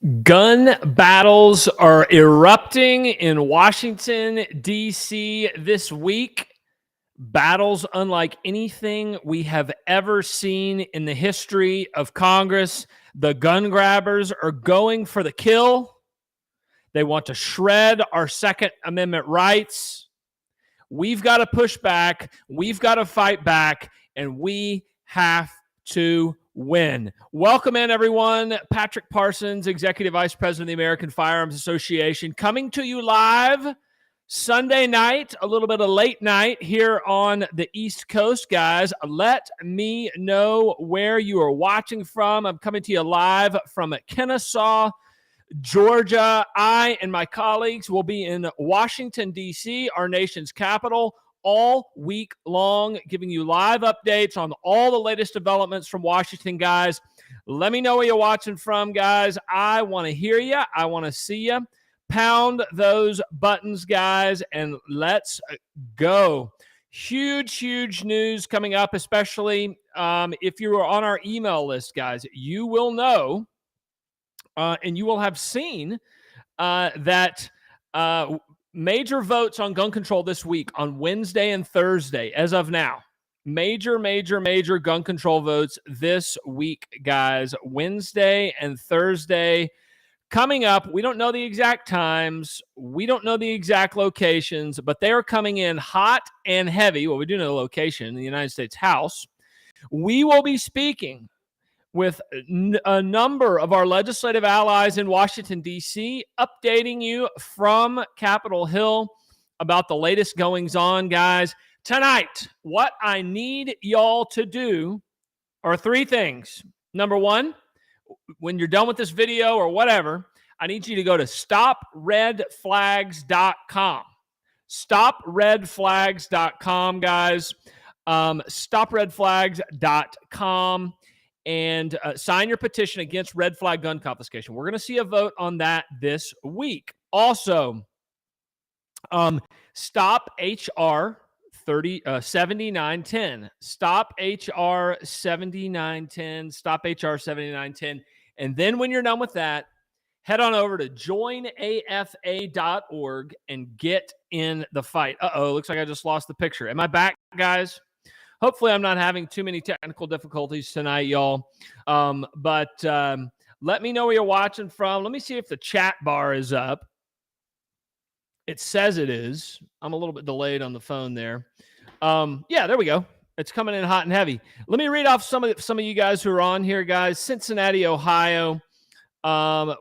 Gun battles are erupting in Washington, D.C. this week. Battles unlike anything we have ever seen in the history of Congress. The gun grabbers are going for the kill. They want to shred our Second Amendment rights. We've got to push back. We've got to fight back, and we have to win. Welcome in, everyone. Patrick Parsons, Executive Vice President of the American Firearms Association, coming to you live Sunday night, a little bit of late night here on the East Coast, guys. Let me know where you are watching from. I'm coming to you live from Kennesaw, Georgia. I and my colleagues will be in Washington, D.C., our nation's capital, all week long, giving you live updates on all the latest developments from Washington, guys. Let me know where you're watching from, guys. I want to hear you. I want to see you. Pound those buttons, guys, and let's go. Huge news coming up, especially if you are on our email list, guys. You will know and you will have seen that major votes on gun control this week on Wednesday and Thursday, as of now. Major gun control votes this week, guys. Wednesday and Thursday coming up. We don't know the exact times. We don't know the exact locations, but they are coming in hot and heavy. Well, we do know the location in the United States House. We will be speaking with a number of our legislative allies in Washington, D.C., updating you from Capitol Hill about the latest goings-on, guys. Tonight, what I need y'all to do are three things. Number one, when you're done with this video or whatever, I need you to go to stopredflags.com. Stopredflags.com, guys. Stopredflags.com. And sign your petition against red flag gun confiscation. We're going to see a vote on that this week. Also, stop HR 7910. Stop HR 7910. Stop HR 7910. And then when you're done with that, head on over to joinafa.org and get in the fight. Looks like I just lost the picture. Am I back, guys? Hopefully, I'm not having too many technical difficulties tonight, y'all. But let me know where you're watching from. Let me see if the chat bar is up. It says it is. I'm a little bit delayed on the phone there. Yeah, there we go. It's coming in hot and heavy. Let me read off some of you guys who are on here, guys. Cincinnati, Ohio.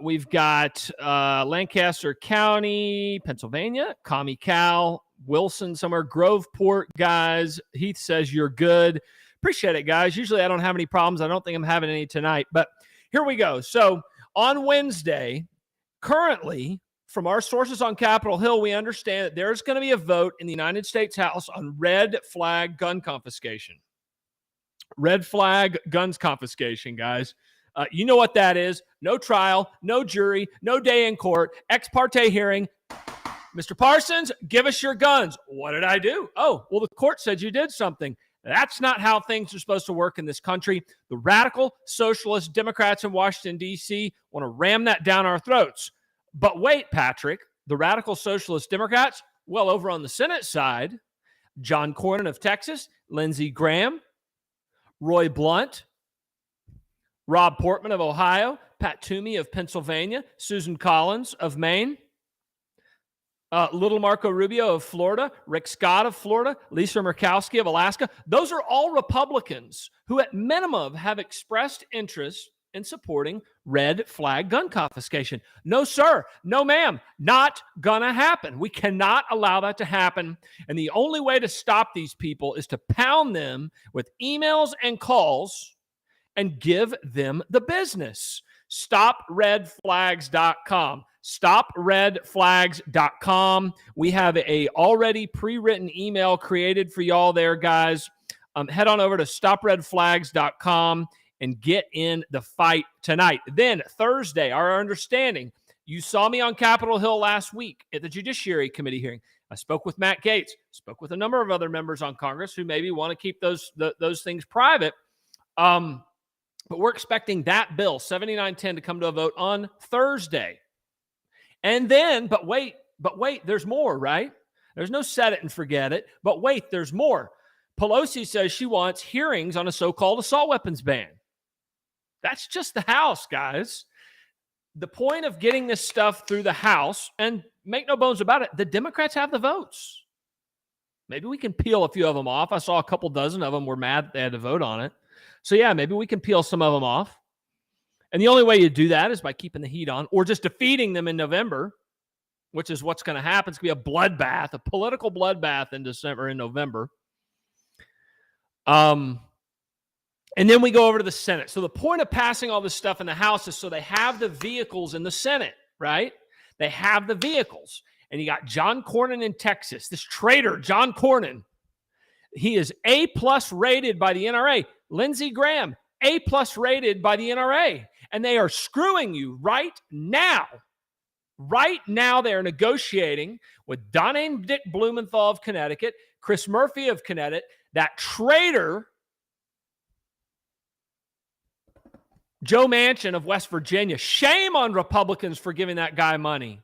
We've got Lancaster County, Pennsylvania. Commie Cal. Wilson somewhere. Groveport, guys. Heath says you're good. Appreciate it, guys. Usually I don't have any problems. I don't think I'm having any tonight, but here we go. So on Wednesday, currently, from our sources on Capitol Hill, we understand that there's going to be a vote in the United States House on red flag gun confiscation. Red flag guns confiscation, guys. You know what that is. No trial, no jury, no day in court, ex parte hearing. Mr. Parsons, give us your guns. What did I do? Oh, well, the court said you did something. That's not how things are supposed to work in this country. The radical socialist Democrats in Washington, D.C. want to ram that down our throats. But wait, Patrick, the radical socialist Democrats, well, over on the Senate side, John Cornyn of Texas, Lindsey Graham, Roy Blunt, Rob Portman of Ohio, Pat Toomey of Pennsylvania, Susan Collins of Maine, Little Marco Rubio of Florida, Rick Scott of Florida, Lisa Murkowski of Alaska. Those are all Republicans who at minimum have expressed interest in supporting red flag gun confiscation. No, sir. No, ma'am. Not gonna happen. We cannot allow that to happen. And the only way to stop these people is to pound them with emails and calls and give them the business. StopRedFlags.com. StopRedFlags.com. We have a already pre-written email created for y'all there, guys. Head on over to StopRedFlags.com and get in the fight tonight. Then Thursday, our understanding, you saw me on Capitol Hill last week at the Judiciary Committee hearing. I spoke with Matt Gaetz, spoke with a number of other members on Congress who maybe want to keep those things private. But we're expecting that bill, 7910, to come to a vote on Thursday. And then, but wait, there's more, right? There's no set it and forget it. But wait, there's more. Pelosi says she wants hearings on a so-called assault weapons ban. That's just the House, guys. The point of getting this stuff through the House, and make no bones about it, the Democrats have the votes. Maybe we can peel a few of them off. I saw a couple dozen of them were mad they had to vote on it. So yeah, maybe we can peel some of them off. And the only way you do that is by keeping the heat on or just defeating them in November, which is what's going to happen. It's going to be a bloodbath, a political bloodbath in November. And then we go over to the Senate. So the point of passing all this stuff in the House is so they have the vehicles in the Senate, right? They have the vehicles. And you got John Cornyn in Texas, this traitor, John Cornyn. He is A+ rated by the NRA. Lindsey Graham, A+ rated by the NRA. And they are screwing you right now. Right now, they are negotiating with Donna and Dick Blumenthal of Connecticut, Chris Murphy of Connecticut, that traitor, Joe Manchin of West Virginia. Shame on Republicans for giving that guy money.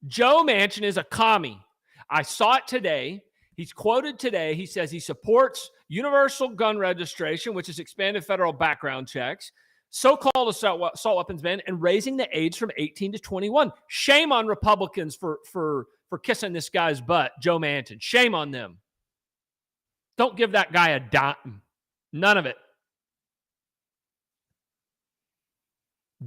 Joe Manchin is a commie. I saw it today. He's quoted today. He says he supports universal gun registration, which is expanded federal background checks, so-called assault weapons ban, and raising the age from 18 to 21. Shame on Republicans for kissing this guy's butt, Joe Manchin. Shame on them. Don't give that guy a dime. None of it.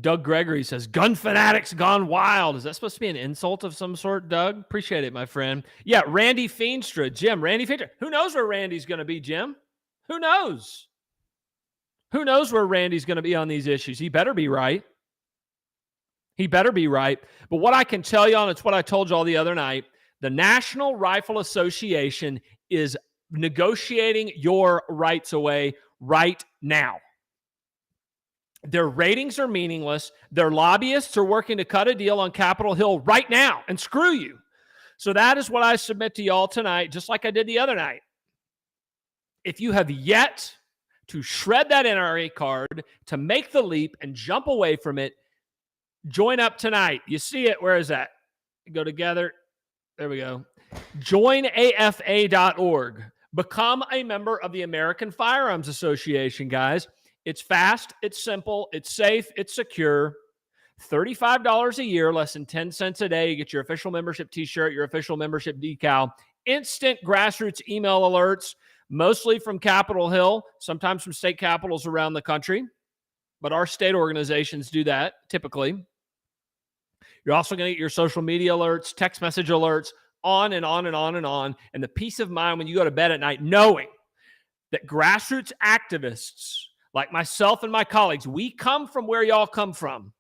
Doug Gregory says, gun fanatics gone wild. Is that supposed to be an insult of some sort, Doug? Appreciate it, my friend. Yeah, Randy Feenstra. Jim, Randy Feenstra. Who knows where Randy's going to be, Jim? Who knows? Who knows where Randy's going to be on these issues? He better be right. He better be right. But what I can tell you, and it's what I told you all the other night, the National Rifle Association is negotiating your rights away right now. Their ratings are meaningless. Their lobbyists are working to cut a deal on Capitol Hill right now and screw you. So that is what I submit to y'all tonight, just like I did the other night. If you have yet to shred that NRA card, to make the leap and jump away from it, join up tonight. You see it. Where is that? Go together. There we go. Joinafa.org. Become a member of the American Firearms Association, guys. It's fast, it's simple, it's safe, it's secure. $35 a year, less than 10 cents a day. You get your official membership t-shirt, your official membership decal, instant grassroots email alerts, mostly from Capitol Hill, sometimes from state capitals around the country. But our state organizations do that typically. You're also going to get your social media alerts, text message alerts, on and on and on and on. And the peace of mind when you go to bed at night, knowing that grassroots activists like myself and my colleagues, we come from where y'all come from.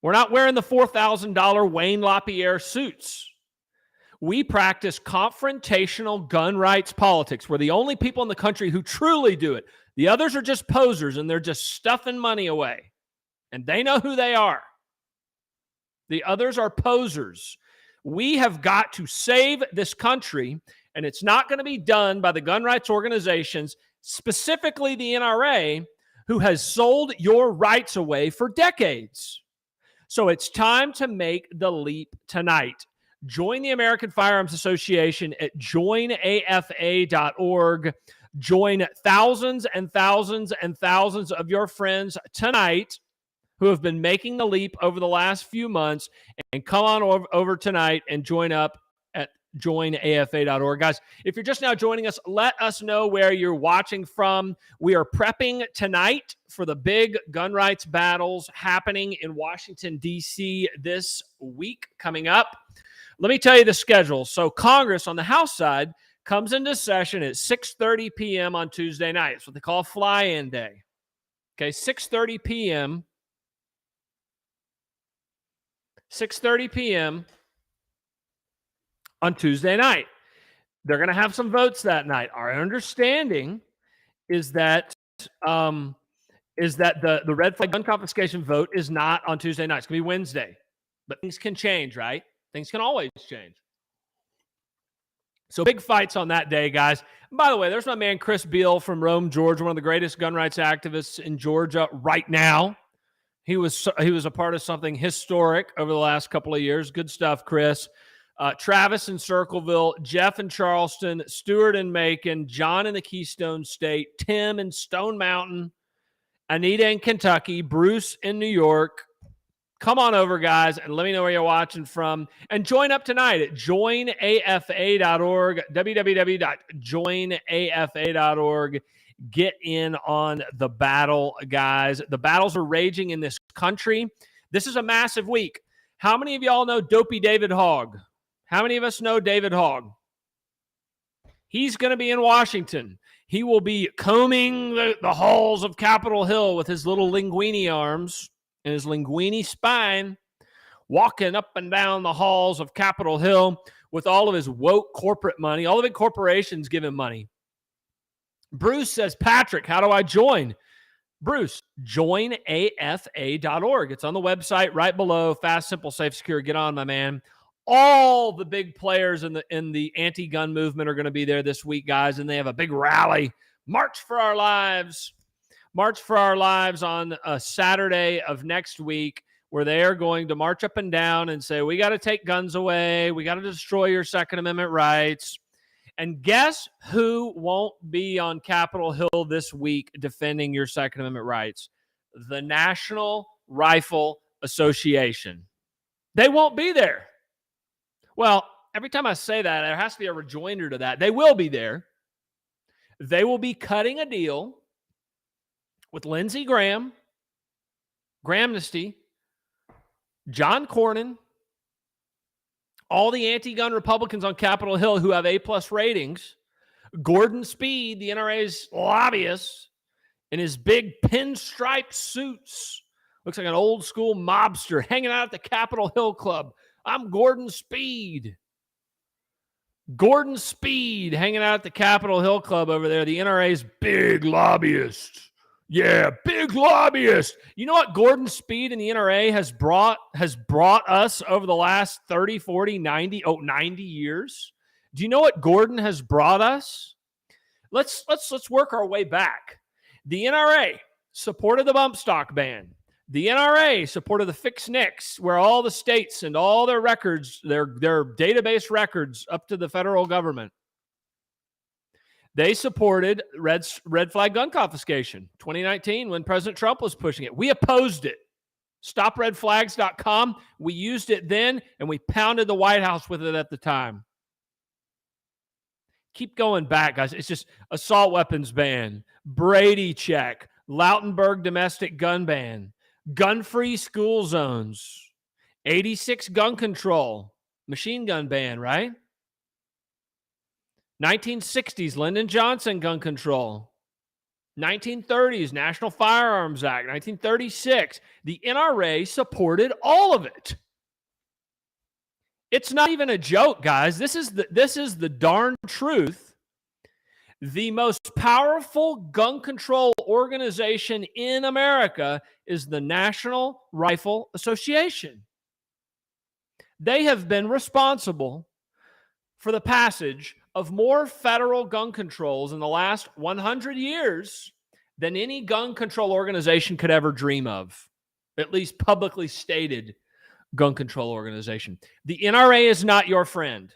We're not wearing the $4,000 Wayne LaPierre suits. We practice confrontational gun rights politics. We're the only people in the country who truly do it. The others are just posers, and they're just stuffing money away. And they know who they are. The others are posers. We have got to save this country, and it's not going to be done by the gun rights organizations, specifically the NRA, who has sold your rights away for decades. So it's time to make the leap tonight. Join the American Firearms Association at joinafa.org. Join thousands and thousands and thousands of your friends tonight who have been making the leap over the last few months, and come on over tonight and join up at joinafa.org. Guys, if you're just now joining us, let us know where you're watching from. We are prepping tonight for the big gun rights battles happening in Washington, D.C. this week coming up. Let me tell you the schedule. So Congress on the House side comes into session at 6:30 p.m. on Tuesday night. It's what they call fly-in day. Okay, 6:30 p.m. 6:30 p.m. on Tuesday night. They're going to have some votes that night. Our understanding is that the red flag gun confiscation vote is not on Tuesday night. It's going to be Wednesday. But things can change, right? Things can always change. So big fights on that day, guys. And by the way, there's my man Chris Beal from Rome, Georgia, one of the greatest gun rights activists in Georgia right now. He was a part of something historic over the last couple of years. Good stuff, Chris. Travis in Circleville, Jeff in Charleston, Stuart in Macon, John in the Keystone State, Tim in Stone Mountain, Anita in Kentucky, Bruce in New York. Come on over, guys, and let me know where you're watching from. And join up tonight at joinafa.org, www.joinafa.org. Get in on the battle, guys. The battles are raging in this country. This is a massive week. How many of y'all know Dopey David Hogg? How many of us know David Hogg? He's going to be in Washington. He will be combing the halls of Capitol Hill with his little linguini arms and his linguini spine, walking up and down the halls of Capitol Hill with all of his woke corporate money. All the big corporations give him money. Bruce says, Patrick, how do I join? Bruce, joinafa.org. It's on the website right below. Fast, simple, safe, secure. Get on, my man. All the big players in the anti-gun movement are going to be there this week, guys, and they have a big rally. March for Our Lives. March for Our Lives on a Saturday of next week, where they are going to march up and down and say, we got to take guns away. We got to destroy your Second Amendment rights. And guess who won't be on Capitol Hill this week defending your Second Amendment rights? The National Rifle Association. They won't be there. Well, every time I say that, there has to be a rejoinder to that. They will be there. They will be cutting a deal with Lindsey Graham, Grahamnesty, John Cornyn, all the anti-gun Republicans on Capitol Hill who have A-plus ratings, Gordon Speed, the NRA's lobbyist, in his big pinstripe suits. Looks like an old school mobster hanging out at the Capitol Hill Club. I'm Gordon Speed. Gordon Speed hanging out at the Capitol Hill Club over there, the NRA's big lobbyist. Yeah, big lobbyist. You know what Gordon Speed and the NRA has brought us over the last 30, 40, 90 years? Do you know what Gordon has brought us? Let's work our way back. The NRA supported the bump stock ban. The NRA supported the fixed NICS, where all the states and all their records, their database records up to the federal government. They supported red flag gun confiscation 2019 when President Trump was pushing it. We opposed it. StopRedFlags.com. We used it then, and we pounded the White House with it at the time. Keep going back, guys. It's just assault weapons ban, Brady check, Lautenberg domestic gun ban, gun-free school zones, 86 gun control, machine gun ban, right? 1960s, Lyndon Johnson gun control. 1930s, National Firearms Act. 1936, the NRA supported all of it. It's not even a joke, guys. This is the darn truth. The most powerful gun control organization in America is the National Rifle Association. They have been responsible for the passage of more federal gun controls in the last 100 years than any gun control organization could ever dream of, at least publicly stated gun control organization. The NRA is not your friend.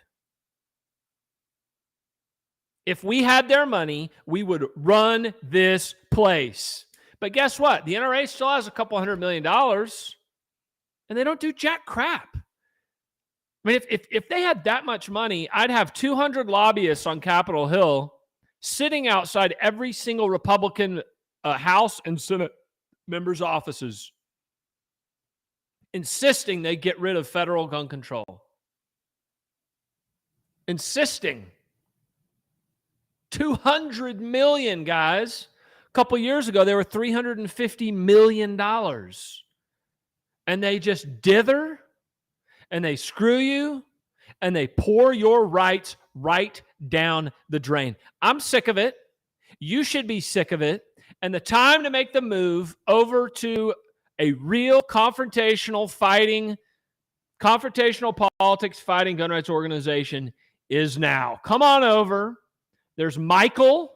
If we had their money, we would run this place. But guess what? The NRA still has a couple $100 million, and they don't do jack crap. I mean, if they had that much money, I'd have 200 lobbyists on Capitol Hill sitting outside every single Republican House and Senate members' offices, insisting they get rid of federal gun control. Insisting. 200 million, guys. A couple years ago, they were $350 million. And they just dither, and they screw you, and they pour your rights right down the drain. I'm sick of it. You should be sick of it. And the time to make the move over to a real confrontational politics fighting gun rights organization is now. Come on over. There's Michael.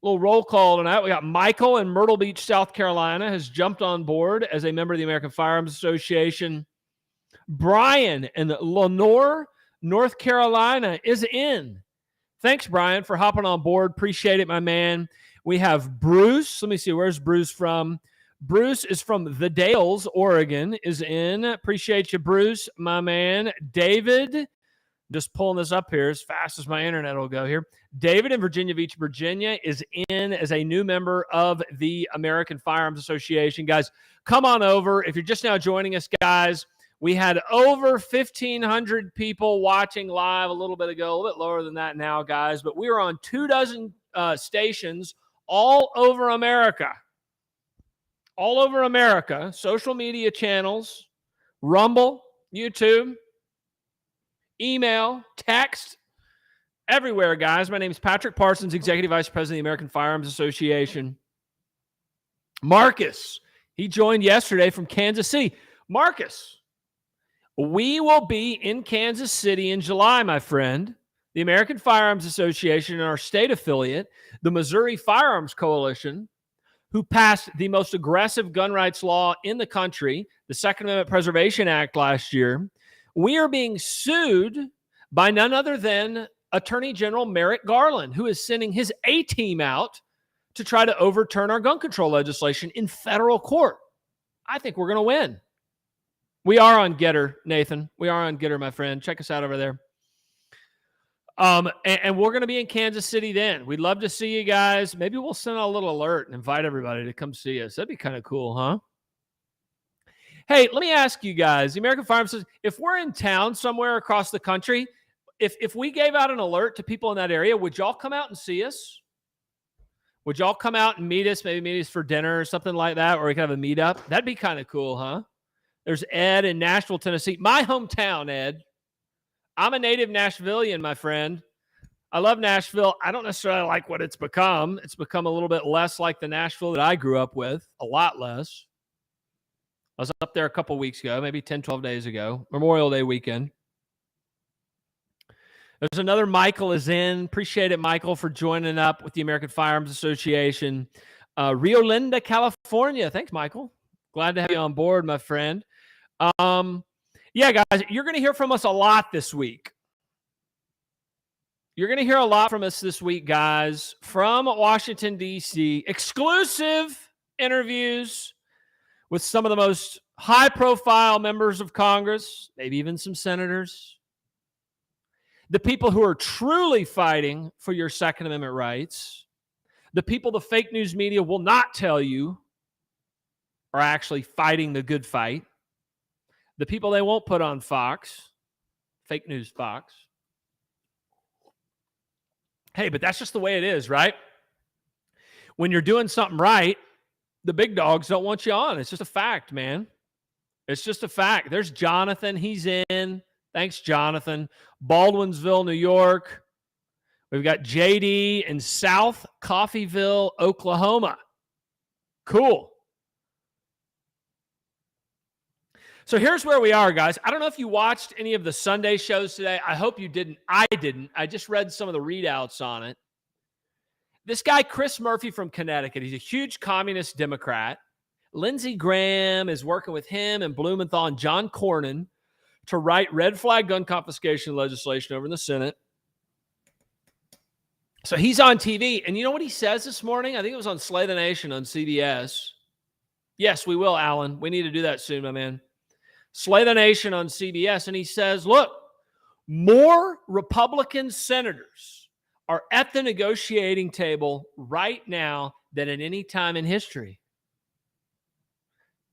Little roll call tonight. We got Michael in Myrtle Beach, South Carolina, has jumped on board as a member of the American Firearms Association. Brian in Lenore, North Carolina is in. Thanks, Brian, for hopping on board. Appreciate it, my man. We have Bruce. Let me see. Where's Bruce from? Bruce is from the Dales, Oregon, is in. Appreciate you, Bruce, my man. David, just pulling this up here as fast as my internet will go here. David in Virginia Beach, Virginia is in as a new member of the American Firearms Association. Guys, come on over. If you're just now joining us, guys, we had over 1,500 people watching live a little bit ago, a little bit lower than that now, guys. But we are on 24 stations all over America. All over America. Social media channels, Rumble, YouTube, email, text, everywhere, guys. My name is Patrick Parsons, Executive Vice President of the American Firearms Association. Marcus, he joined yesterday from Kansas City. Marcus, we will be in Kansas City in July, my friend. The American Firearms Association and our state affiliate, the Missouri Firearms Coalition, who passed the most aggressive gun rights law in the country, the Second Amendment Preservation Act last year. We are being sued by none other than Attorney General Merrick Garland, who is sending his A-team out to try to overturn our gun control legislation in federal court. I think we're going to win. We are on Getter, Nathan. We are on Getter, my friend. Check us out over there. And we're going to be in Kansas City then. We'd love to see you guys. Maybe we'll send out a little alert and invite everybody to come see us. That'd be kind of cool, huh? Hey, let me ask you guys, the American Firearms Association, if we're in town somewhere across the country, if we gave out an alert to people in that area, would y'all come out and see us? Would y'all come out and meet us, maybe meet us for dinner or something like that, or we could have a meetup? That'd be kind of cool, huh? There's Ed in Nashville, Tennessee. My hometown, Ed. I'm a native Nashvilleian, my friend. I love Nashville. I don't necessarily like what it's become. It's become a little bit less like the Nashville that I grew up with, a lot less. I was up there a couple weeks ago, maybe 10, 12 days ago, Memorial Day weekend. There's another Michael is in. Appreciate it, Michael, for joining up with the American Firearms Association. Rio Linda, California. Thanks, Michael. Glad to have you on board, my friend. Yeah, guys, you're going to hear from us a lot this week. You're going to hear a lot from us this week, guys, from Washington, D.C. Exclusive interviews with some of the most high-profile members of Congress, maybe even some senators. The people who are truly fighting for your Second Amendment rights. The people the fake news media will not tell you are actually fighting the good fight. The people they won't put on Fox, fake news Fox. Hey, but that's just the way it is, right? When you're doing something right, the big dogs don't want you on. It's just a fact, man. It's just a fact. There's Jonathan. He's in. Thanks, Jonathan. Baldwinsville, New York. We've got JD in South Coffeyville, Oklahoma. Cool. So here's where we are, guys. I don't know if you watched any of the Sunday shows today. I hope you didn't. I didn't. I just read some of the readouts on it. This guy, Chris Murphy from Connecticut, he's a huge communist Democrat. Lindsey Graham is working with him and Blumenthal and John Cornyn to write red flag gun confiscation legislation over in the Senate. So he's on TV. And you know what he says this morning? I think it was on Slay the Nation on CBS. Yes, we will, Alan. We need to do that soon, my man. Slay the Nation on CBS, and he says, look, more Republican senators are at the negotiating table right now than at any time in history.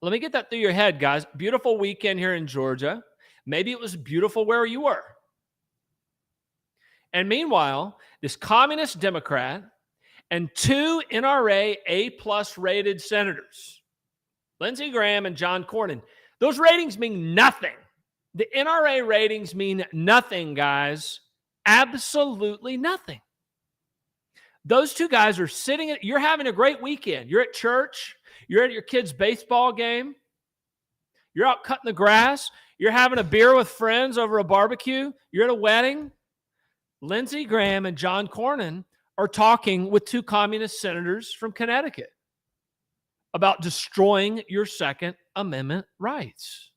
Let me get that through your head, guys. Beautiful weekend here in Georgia. Maybe it was beautiful where you were. And meanwhile, this communist Democrat and two NRA A+ rated senators, Lindsey Graham and John Cornyn, those ratings mean nothing. The NRA ratings mean nothing, guys. Absolutely nothing. Those two guys are sitting you're having a great weekend. You're at church. You're at your kid's baseball game. You're out cutting the grass. You're having a beer with friends over a barbecue. You're at a wedding. Lindsey Graham and John Cornyn are talking with two communist senators from Connecticut about destroying your Second Amendment rights.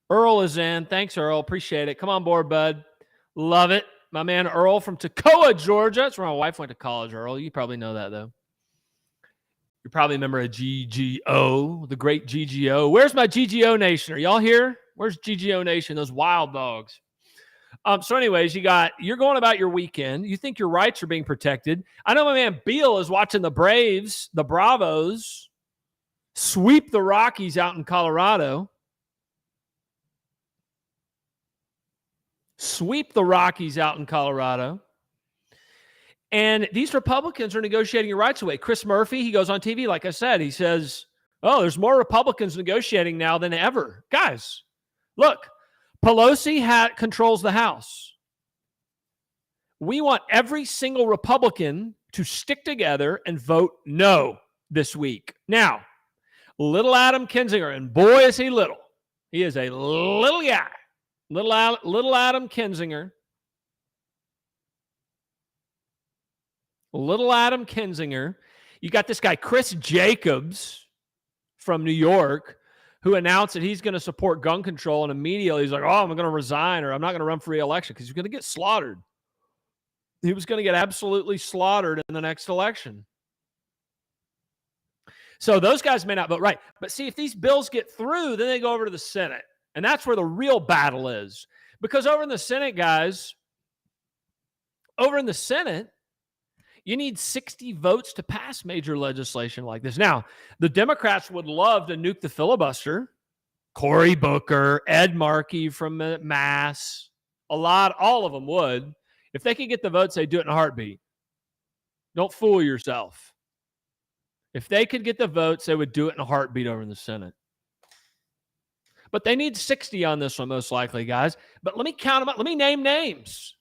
Earl is in. Thanks, Earl. Appreciate it. Come on board, bud. Love it. My man Earl from Toccoa, Georgia. That's where my wife went to college, Earl. You probably know that, though. You probably remember a GGO, the great GGO. Where's my GGO Nation? Are y'all here? Where's GGO Nation? Those wild dogs. So anyways, you're going about your weekend. You think your rights are being protected. I know my man Beal is watching the Braves, the Bravos, sweep the Rockies out in Colorado. Sweep the Rockies out in Colorado. And these Republicans are negotiating your rights away. Chris Murphy, he goes on TV, like I said, he says, oh, there's more Republicans negotiating now than ever. Guys, look, Pelosi controls the House. We want every single Republican to stick together and vote no this week. Now, little Adam Kinzinger, and boy is he little. He is a little guy. Little Adam Kinzinger. Little Adam Kinzinger. You got this guy, Chris Jacobs from New York, who announced that he's going to support gun control, and immediately he's like, oh, I'm going to resign, or I'm not going to run for re-election, because he's going to get slaughtered. He was going to get absolutely slaughtered in the next election. So those guys may not vote right. But see, if these bills get through, then they go over to the Senate. And that's where the real battle is. Because over in the Senate, guys, over in the Senate, you need 60 votes to pass major legislation like this. Now, the Democrats would love to nuke the filibuster. Cory Booker, Ed Markey from Mass, all of them would. If they could get the votes, they'd do it in a heartbeat. Don't fool yourself. If they could get the votes, they would do it in a heartbeat over in the Senate. But they need 60 on this one, most likely, guys. But let me count them up. Let me name names.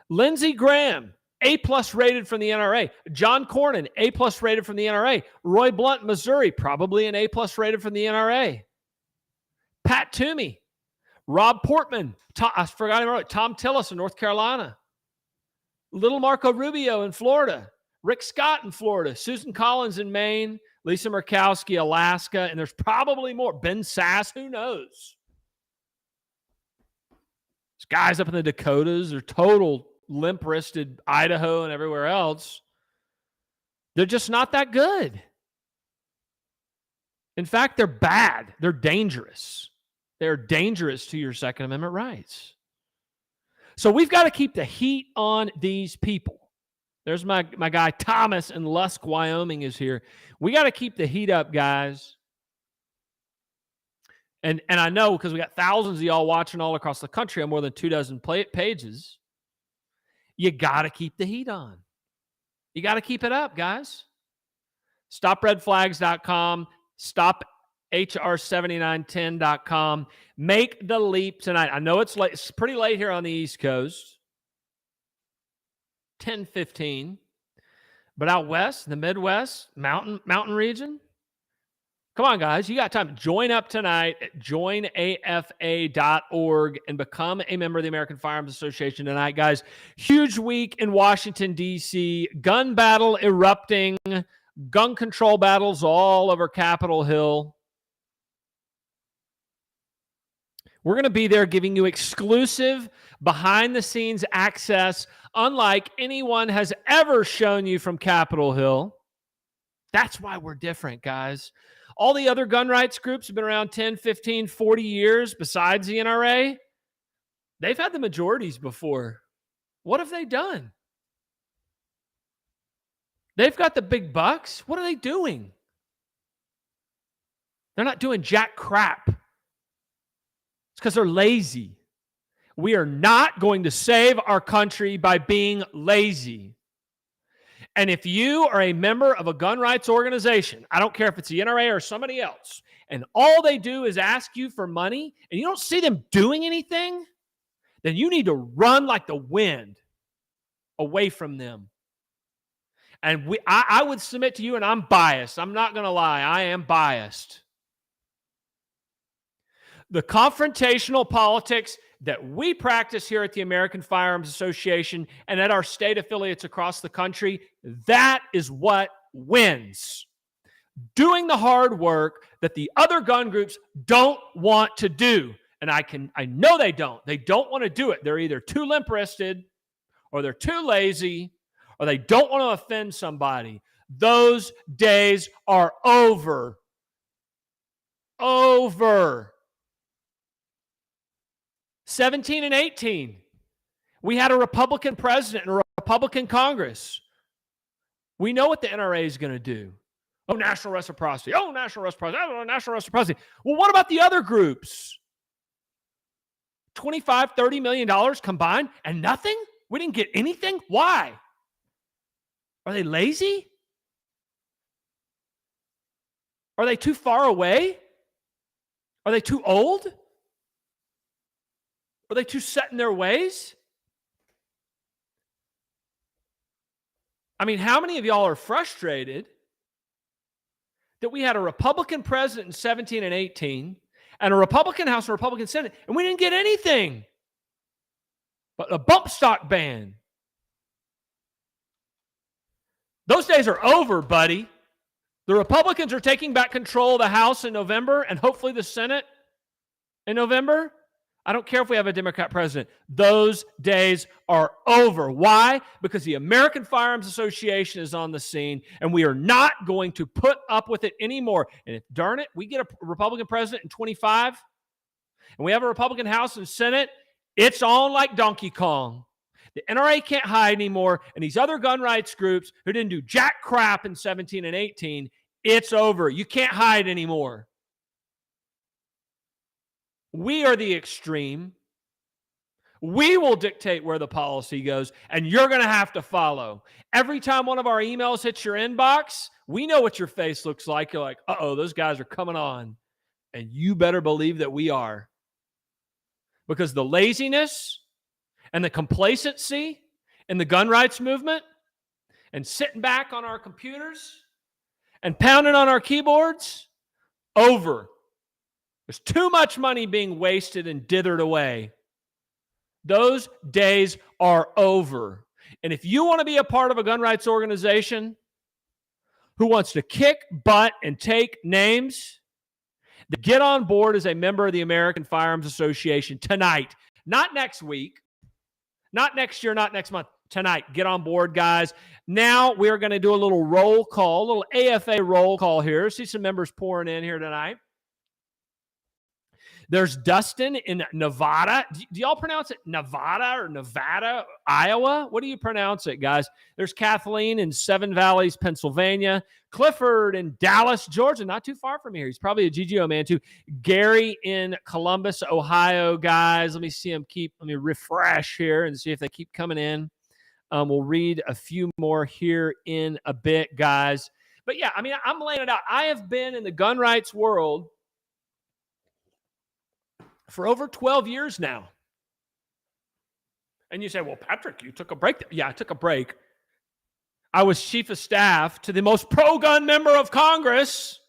Lindsey Graham, A+ rated from the NRA. John Cornyn, A+ rated from the NRA. Roy Blunt, Missouri, probably an A+ rated from the NRA. Pat Toomey, Rob Portman, I forgot him, Tom Tillis in North Carolina. Little Marco Rubio in Florida. Rick Scott in Florida. Susan Collins in Maine. Lisa Murkowski, Alaska. And there's probably more. Ben Sass, who knows? There's guys up in the Dakotas. They're total limp-wristed Idaho and everywhere else. They're just not that good. In fact, they're bad. They're dangerous. They're dangerous to your Second Amendment rights. So we've got to keep the heat on these people. There's my guy Thomas in Lusk, Wyoming is here. We got to keep the heat up, guys. And I know because we got thousands of y'all watching all across the country on more than 24 pages. You got to keep the heat on. You got to keep it up, guys. StopRedFlags.com. StopHR7910.com. Make the leap tonight. I know it's late. It's pretty late here on the East Coast. 10:15. But out west, the Midwest, mountain region, come on, guys. You got time. Join up tonight at joinafa.org and become a member of the American Firearms Association tonight, guys. Huge week in Washington, D.C. Gun battle erupting. Gun control battles all over Capitol Hill. We're going to be there giving you exclusive behind-the-scenes access unlike anyone has ever shown you from Capitol Hill. That's why we're different, guys. All the other gun rights groups have been around 10, 15, 40 years besides the NRA. They've had the majorities before. What have they done? They've got the big bucks. What are they doing? They're not doing jack crap. It's because they're lazy. We are not going to save our country by being lazy. And if you are a member of a gun rights organization, I don't care if it's the NRA or somebody else, and all they do is ask you for money, and you don't see them doing anything, then you need to run like the wind away from them. And I would submit to you, and I'm biased. I'm not going to lie. I am biased. The confrontational politics that we practice here at the American Firearms Association and at our state affiliates across the country, that is what wins. Doing the hard work that the other gun groups don't want to do. And I know they don't. They don't want to do it. They're either too limp-wristed, or they're too lazy, or they don't want to offend somebody. Those days are over. Over. 17 and 18. We had a Republican president and a Republican Congress. We know what the NRA is going to do. Oh, national reciprocity. Oh, national reciprocity. Oh, national reciprocity. Well, what about the other groups? $25, $30 million combined and nothing? We didn't get anything? Why? Are they lazy? Are they too far away? Are they too old? Are they too set in their ways? I mean, how many of y'all are frustrated that we had a Republican president in 17 and 18 and a Republican House and a Republican Senate, and we didn't get anything but a bump stock ban? Those days are over, buddy. The Republicans are taking back control of the House in November and hopefully the Senate in November. I don't care if we have a Democrat president. Those days are over. Why? Because the American Firearms Association is on the scene, and we are not going to put up with it anymore. And if, darn it, we get a Republican president in 25, and we have a Republican House and Senate, it's on like Donkey Kong. The NRA can't hide anymore, and these other gun rights groups who didn't do jack crap in 17 and 18, it's over. You can't hide anymore. We are the extreme. We will dictate where the policy goes, and you're going to have to follow. Every time one of our emails hits your inbox, we know what your face looks like. You're like, uh-oh, those guys are coming on. And you better believe that we are. Because the laziness and the complacency in the gun rights movement and sitting back on our computers and pounding on our keyboards, over. There's too much money being wasted and dithered away. Those days are over. And if you want to be a part of a gun rights organization who wants to kick butt and take names, then get on board as a member of the American Firearms Association tonight. Not next week, not next year, not next month. Tonight. Get on board, guys. Now we're going to do a little roll call, a little AFA roll call here. See some members pouring in here tonight. There's Dustin in Nevada. Do y'all pronounce it Nevada or Nevada, Iowa? What do you pronounce it, guys? There's Kathleen in Seven Valleys, Pennsylvania. Clifford in Dallas, Georgia, not too far from here. He's probably a GGO man too. Gary in Columbus, Ohio, guys. Let me see him let me refresh here and see if they keep coming in. We'll read a few more here in a bit, guys. But yeah, I mean, I'm laying it out. I have been in the gun rights world for over 12 years now. And you say, well, Patrick, you took a break. Yeah, I took a break. I was chief of staff to the most pro-gun member of Congress,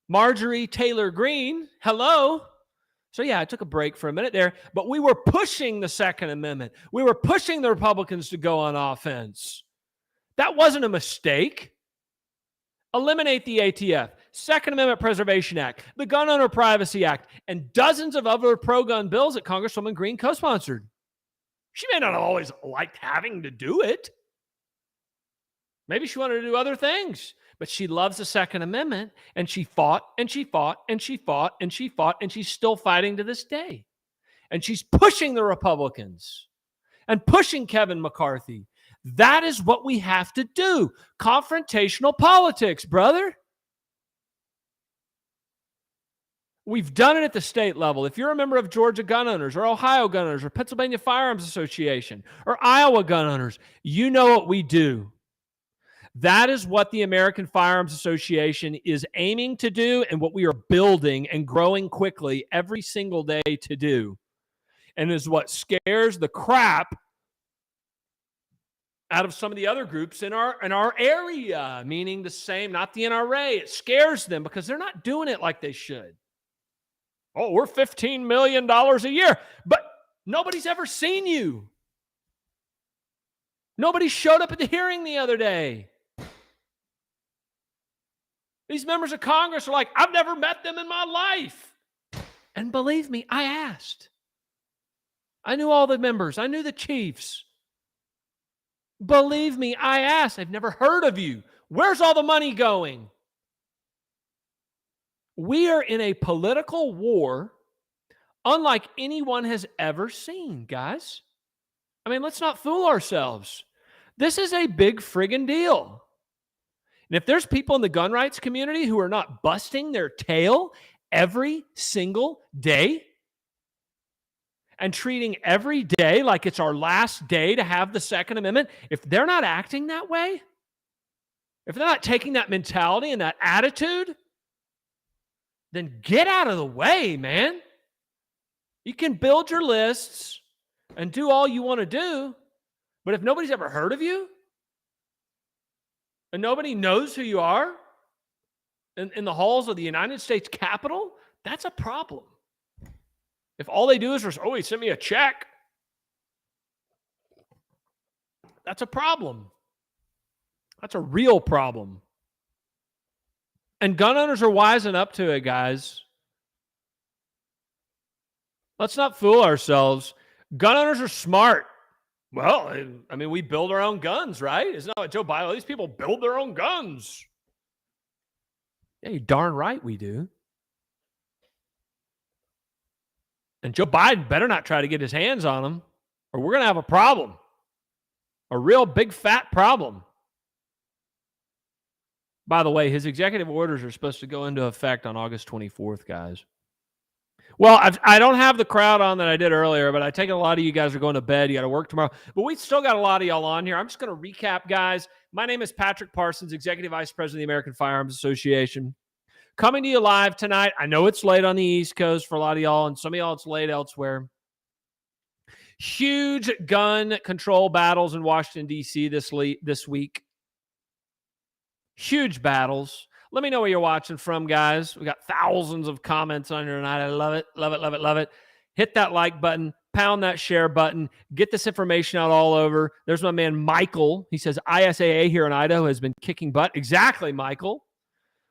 Marjorie Taylor Greene. Hello. So yeah, I took a break for a minute there, but we were pushing the Second Amendment. We were pushing the Republicans to go on offense. That wasn't a mistake. Eliminate the ATF, Second Amendment Preservation Act, the Gun Owner Privacy Act, and dozens of other pro-gun bills that Congresswoman Greene co-sponsored. She may not have always liked having to do it. Maybe she wanted to do other things, but she loves the Second Amendment, and she fought, and she fought, and she fought, and she fought, and she's still fighting to this day. And she's pushing the Republicans and pushing Kevin McCarthy. That is what we have to do. Confrontational politics, brother. We've done it at the state level. If you're a member of Georgia Gun Owners or Ohio Gun Owners or Pennsylvania Firearms Association or Iowa Gun Owners, you know what we do. That is what the American Firearms Association is aiming to do and what we are building and growing quickly every single day to do. And is what scares the crap out of some of the other groups in our area, meaning the same, not the NRA. It scares them because they're not doing it like they should. Oh, we're $15 million a year. But nobody's ever seen you. Nobody showed up at the hearing the other day. These members of Congress are like, I've never met them in my life. And believe me, I asked. I knew all the members. I knew the chiefs. Believe me, I asked. I've never heard of you. Where's all the money going? We are in a political war unlike anyone has ever seen, guys. I mean, let's not fool ourselves. This is a big friggin' deal. And if there's people in the gun rights community who are not busting their tail every single day and treating every day like it's our last day to have the Second Amendment, if they're not acting that way, if they're not taking that mentality and that attitude, then get out of the way, man. You can build your lists and do all you want to do, but if nobody's ever heard of you and nobody knows who you are in the halls of the United States Capitol, that's a problem. If all they do is, oh, he sent me a check, that's a problem. That's a real problem. And gun owners are wising up to it, guys. Let's not fool ourselves. Gun owners are smart. Well, I mean, we build our own guns, right? Isn't that what Joe Biden? These people build their own guns. Yeah, you're darn right we do. And Joe Biden better not try to get his hands on them, or we're going to have a problem. A real big fat problem. By the way, his executive orders are supposed to go into effect on August 24th, guys. Well, I don't have the crowd on that I did earlier, but I take it a lot of you guys are going to bed. You got to work tomorrow. But we still got a lot of y'all on here. I'm just going to recap, guys. My name is Patrick Parsons, Executive Vice President of the American Firearms Association. Coming to you live tonight. I know it's late on the East Coast for a lot of y'all, and some of y'all it's late elsewhere. Huge gun control battles in Washington, D.C. this week. Huge battles. Let me know where you're watching from, guys. We got thousands of comments on here tonight. I love it, love it, love it, love it. Hit that like button. Pound that share button. Get this information out all over. There's my man, Michael. He says, ISAA here in Idaho has been kicking butt. Exactly, Michael.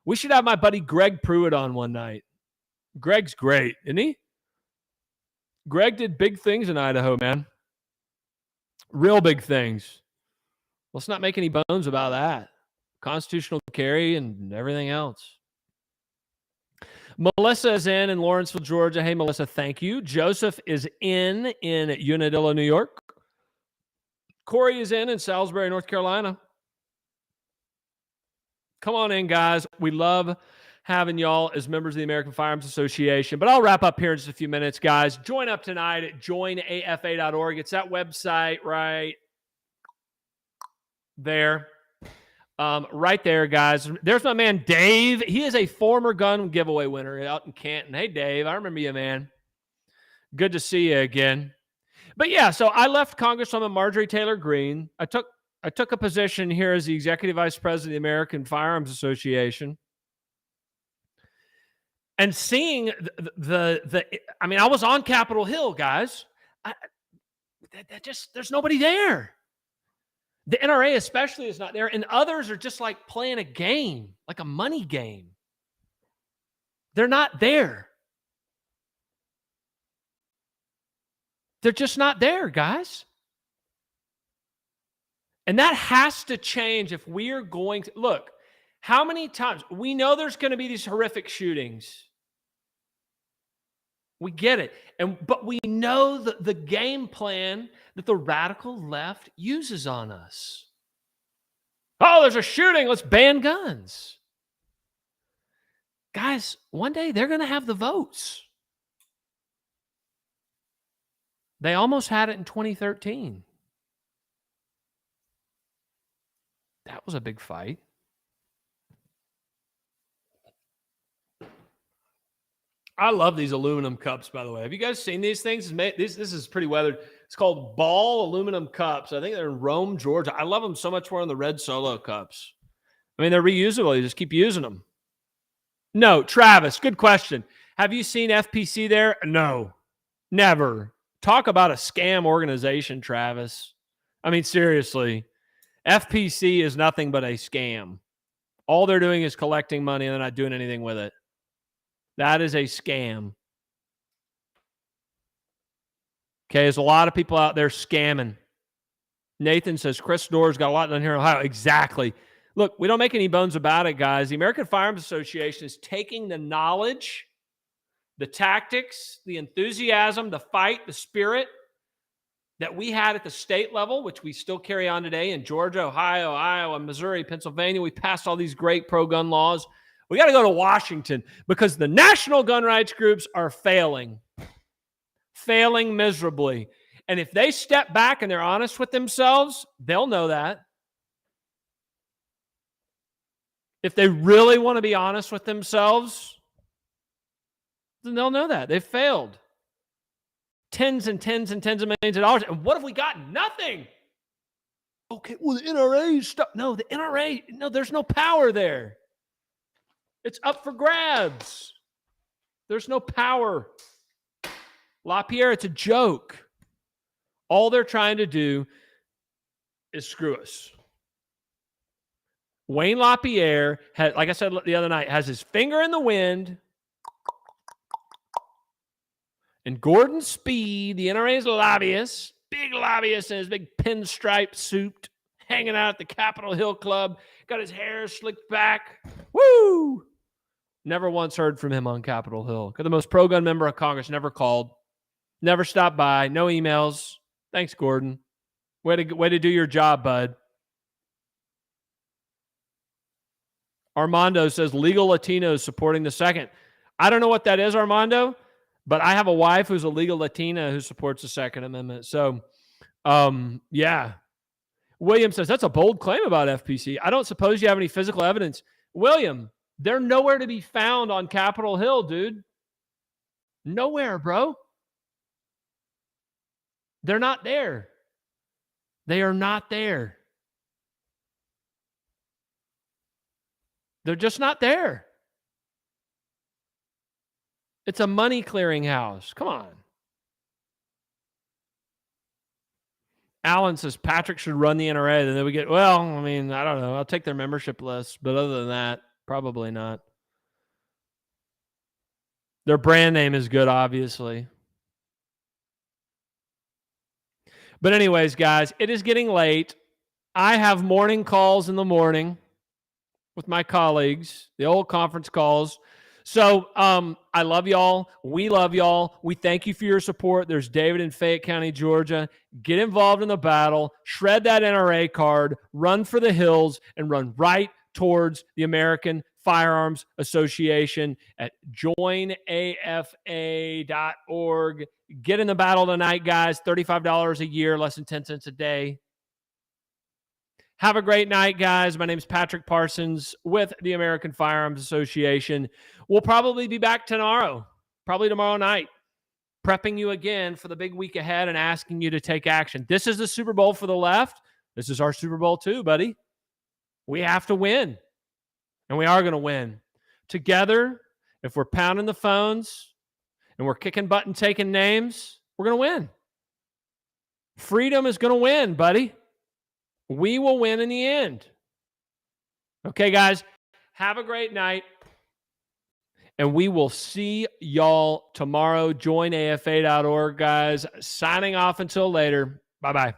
We should have my buddy Greg Pruitt on one night. Greg's great, isn't he? Greg did big things in Idaho, man. Real big things. Let's not make any bones about that. Constitutional carry and everything else. Melissa is in Lawrenceville, Georgia. Hey, Melissa, thank you. Joseph is in Unadilla, New York. Corey is in Salisbury, North Carolina. Come on in, guys. We love having y'all as members of the American Firearms Association. But I'll wrap up here in just a few minutes, guys. Join up tonight at joinafa.org. It's that website right there. Right there, guys. There's my man, Dave. He is a former gun giveaway winner out in Canton. Hey, Dave. I remember you, man. Good to see you again. But yeah, so I left Congresswoman Marjorie Taylor Greene. I took a position here as the Executive Vice President of the American Firearms Association. And seeing I mean, I was on Capitol Hill, guys. There's nobody there. The NRA especially is not there, and others are just like playing a game, like a money game. They're not there. They're just not there, guys. And that has to change if we are going to look. How many times we know there's going to be these horrific shootings? We get it. But we know the game plan that the radical left uses on us. Oh, there's a shooting. Let's ban guns. Guys, one day they're going to have the votes. They almost had it in 2013. That was a big fight. I love these aluminum cups, by the way. Have you guys seen these things? This is pretty weathered. It's called Ball aluminum cups. I think they're in Rome, Georgia. I love them so much more than the red Solo cups. I mean, they're reusable. You just keep using them. No, Travis, good question. Have you seen FPC there? No, never. Talk about a scam organization, Travis. I mean, seriously, FPC is nothing but a scam. All they're doing is collecting money and they're not doing anything with it. That is a scam. Okay, there's a lot of people out there scamming. Nathan says Chris Doerr's got a lot done here in Ohio. Exactly. Look, we don't make any bones about it, guys. The American Firearms Association is taking the knowledge, the tactics, the enthusiasm, the fight, the spirit that we had at the state level, which we still carry on today in Georgia, Ohio, Iowa, Missouri, Pennsylvania. We passed all these great pro-gun laws. We got to go to Washington because the national gun rights groups are failing miserably. And if they step back and they're honest with themselves, they'll know that. If they really want to be honest with themselves, then they'll know that. They've failed. Tens and tens and tens of millions of dollars. And what have we got? Nothing. Okay, well, the NRA stuff. No, the NRA, no, there's no power there. It's up for grabs. There's no power. LaPierre, it's a joke. All they're trying to do is screw us. Wayne LaPierre, like I said the other night, has his finger in the wind. And Gordon Speed, the NRA's lobbyist, big lobbyist in his big pinstripe suit, hanging out at the Capitol Hill Club, got his hair slicked back. Woo! Never once heard from him on Capitol Hill. Got the most pro-gun member of Congress, never called, never stopped by, no emails. Thanks, Gordon. Way to do your job, bud. Armando says legal Latinos supporting the second. I don't know what that is, Armando, but I have a wife who's a legal Latina who supports the Second Amendment. So, yeah. William says that's a bold claim about FPC. I don't suppose you have any physical evidence. William, they're nowhere to be found on Capitol Hill, dude. Nowhere, bro. They're not there. They are not there. They're just not there. It's a money clearinghouse. Come on. Alan says Patrick should run the NRA. Then we get, well, I mean, I don't know. I'll take their membership list. But other than that, probably not. Their brand name is good, obviously. But anyways, guys, it is getting late. I have morning calls in the morning with my colleagues, the old conference calls. So I love y'all. We love y'all. We thank you for your support. There's David in Fayette County, Georgia. Get involved in the battle. Shred that NRA card. Run for the hills and run right towards the American Firearms Association at joinafa.org. Get in the battle tonight, guys. $35 a year, less than 10 cents a day. Have a great night, guys. My name is Patrick Parsons with the American Firearms Association. We'll probably be back tomorrow, probably tomorrow night, prepping you again for the big week ahead and asking you to take action. This is the Super Bowl for the left. This is our Super Bowl too, buddy. We have to win, and we are going to win. Together, if we're pounding the phones and we're kicking butt and taking names, we're going to win. Freedom is going to win, buddy. We will win in the end. Okay, guys, have a great night. And we will see y'all tomorrow. Joinafa.org, guys. Signing off until later. Bye-bye.